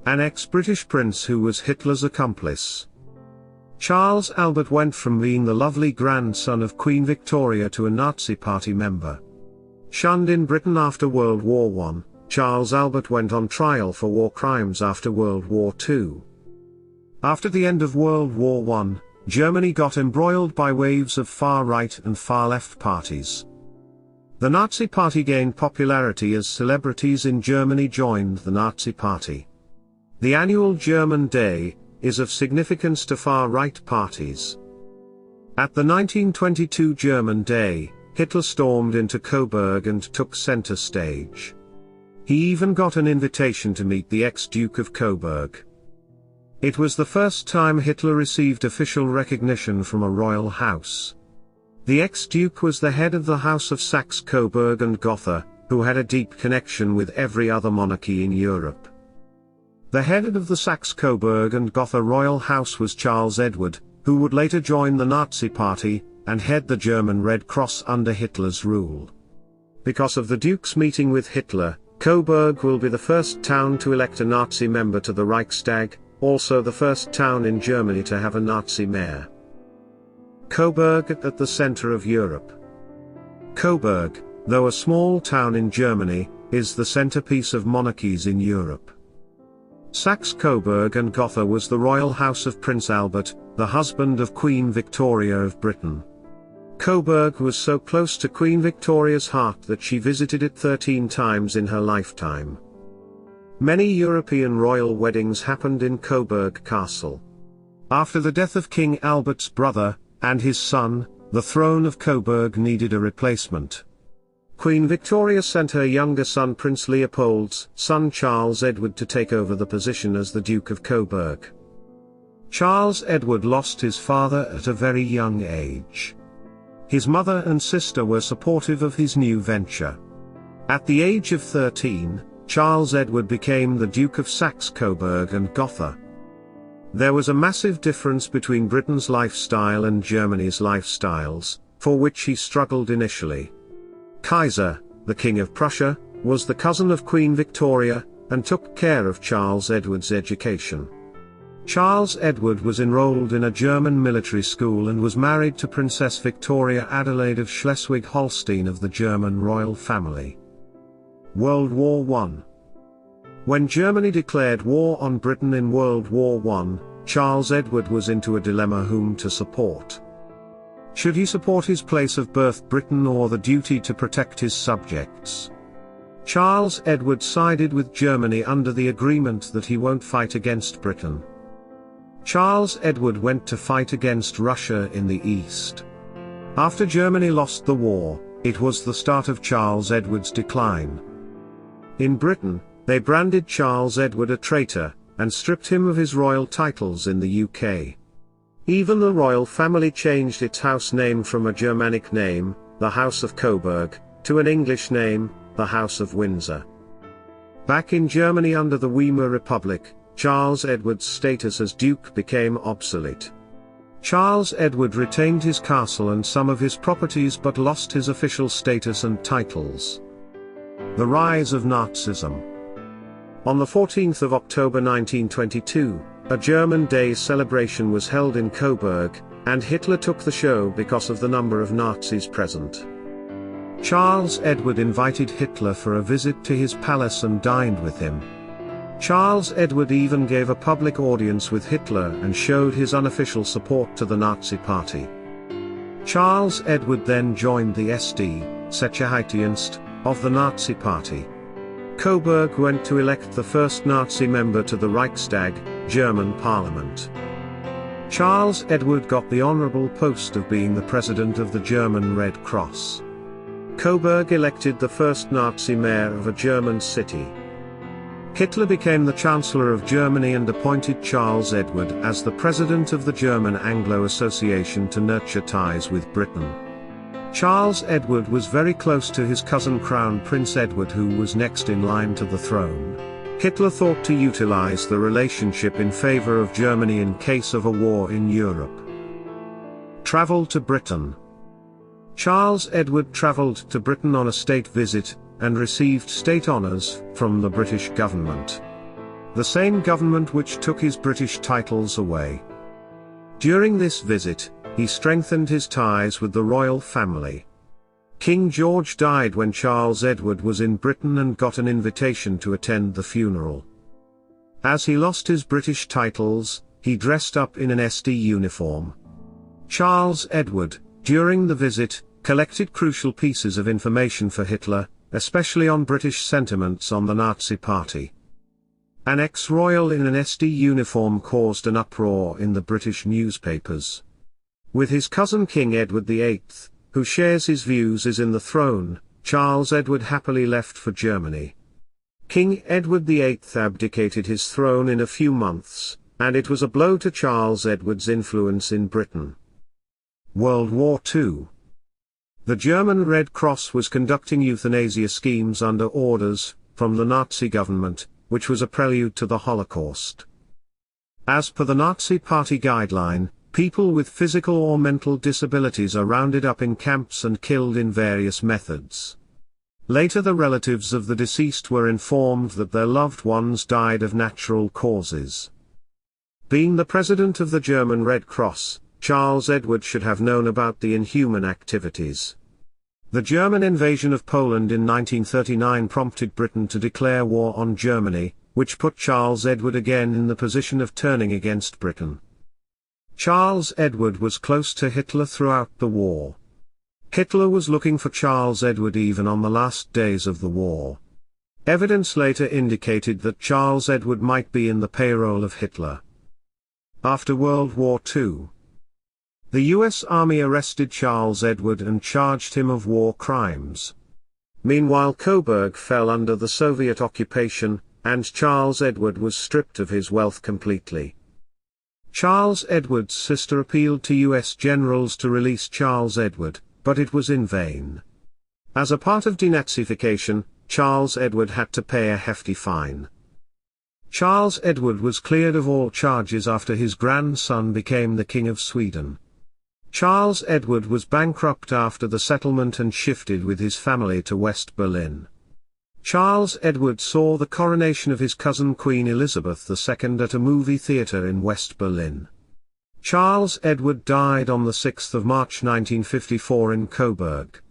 an ex-British prince who was Hitler's accomplice. Charles Albert went from being the lovely grandson of Queen Victoria to a Nazi Party member. Shunned in Britain after World War I, Charles Albert went on trial for war crimes after World War II. After the end of World War I, Germany got embroiled by waves of far-right and far-left parties. The Nazi Party gained popularity as celebrities in Germany joined the Nazi Party. The annual German Day is of significance to far-right parties. At the 1922 German Day, Hitler stormed into Coburg and took center stage. He even got an invitation to meet the Ex Duke of Coburg. It was the first time Hitler received official recognition from a royal house. The ex-duke was the head of the House of Saxe Coburg and Gotha, who had a deep connection with every other monarchy in Europe. The head of the Saxe Coburg and Gotha royal house was Charles Edward, who would later join the Nazi Party, and head the German Red Cross under Hitler's rule. Because of the Duke's meeting with Hitler, Coburg will be the first town to elect a Nazi member to the Reichstag, also the first town in Germany to have a Nazi mayor. Coburg at the center of Europe. Coburg, though a small town in Germany, is the centerpiece of monarchies in Europe. Saxe Coburg and Gotha was the royal house of Prince Albert, the husband of Queen Victoria of Britain. Coburg was so close to Queen Victoria's heart that she visited it 13 times in her lifetime. Many European royal weddings happened in Coburg Castle. After the death of King Albert's brother, and his son, the throne of Coburg needed a replacement. Queen Victoria sent her younger son Prince Leopold's son Charles Edward to take over the position as the Duke of Coburg. Charles Edward lost his father at a very young age. His mother and sister were supportive of his new venture. At the age of 13, Charles Edward became the Duke of Saxe Coburg and Gotha. There was a massive difference between Britain's lifestyle and Germany's lifestyles, for which he struggled initially. Kaiser, the King of Prussia, was the cousin of Queen Victoria, and took care of Charles Edward's education. Charles Edward was enrolled in a German military school and was married to Princess Victoria Adelaide of Schleswig-Holstein of the German royal family. World War I. When Germany declared war on Britain in World War I, Charles Edward was into a dilemma whom to support. Should he support his place of birth Britain or the duty to protect his subjects? Charles Edward sided with Germany under the agreement that he won't fight against Britain. Charles Edward went to fight against Russia in the east. After Germany lost the war, it was the start of Charles Edward's decline. In Britain, they branded Charles Edward a traitor, and stripped him of his royal titles in the UK. Even the royal family changed its house name from a Germanic name, the House of Coburg, to an English name, the House of Windsor. Back in Germany under the Weimar Republic, Charles Edward's status as Duke became obsolete. Charles Edward retained his castle and some of his properties but lost his official status and titles. The Rise of Nazism. On the 14th of October 1922, a German Day celebration was held in Coburg, and Hitler took the show because of the number of Nazis present. Charles Edward invited Hitler for a visit to his palace and dined with him. Charles Edward even gave a public audience with Hitler and showed his unofficial support to the Nazi Party. Charles Edward then joined the SD, Sicherheitsdienst, of the Nazi Party. Coburg went to elect the first Nazi member to the Reichstag, German parliament. Charles Edward got the honorable post of being the president of the German Red Cross. Coburg elected the first Nazi mayor of a German city. Hitler became the Chancellor of Germany and appointed Charles Edward as the president of the German Anglo Association to nurture ties with Britain. Charles Edward was very close to his cousin Crown Prince Edward, who was next in line to the throne. Hitler thought to utilize the relationship in favor of Germany in case of a war in Europe. Travel to Britain. Charles Edward traveled to Britain on a state visit, and received state honors from the British government. the same government which took his British titles away. During this visit, he strengthened his ties with the royal family. King George died when Charles Edward was in Britain and got an invitation to attend the funeral. As he lost his British titles, he dressed up in an SD uniform. Charles Edward, during the visit, collected crucial pieces of information for Hitler, especially on British sentiments on the Nazi Party. An ex-royal in an SD uniform caused an uproar in the British newspapers. With his cousin King Edward VIII, who shares his views is in the throne, Charles Edward happily left for Germany. King Edward VIII abdicated his throne in a few months, and it was a blow to Charles Edward's influence in Britain. World War II. The German Red Cross was conducting euthanasia schemes under orders from the Nazi government, which was a prelude to the Holocaust. As per the Nazi Party guideline, people with physical or mental disabilities are rounded up in camps and killed in various methods. Later the relatives of the deceased were informed that their loved ones died of natural causes. Being the president of the German Red Cross, Charles Edward should have known about the inhuman activities. The German invasion of Poland in 1939 prompted Britain to declare war on Germany, which put Charles Edward again in the position of turning against Britain. Charles Edward was close to Hitler throughout the war. Hitler was looking for Charles Edward even on the last days of the war. Evidence later indicated that Charles Edward might be in the payroll of Hitler. After World War II, the U.S. Army arrested Charles Edward and charged him of war crimes. Meanwhile Coburg fell under the Soviet occupation, and Charles Edward was stripped of his wealth completely. Charles Edward's sister appealed to U.S. generals to release Charles Edward, but it was in vain. As a part of denazification, Charles Edward had to pay a hefty fine. Charles Edward was cleared of all charges after his grandson became the King of Sweden. Charles Edward was bankrupt after the settlement and shifted with his family to West Berlin. Charles Edward saw the coronation of his cousin Queen Elizabeth II at a movie theatre in West Berlin. Charles Edward died on the 6th of March 1954 in Coburg.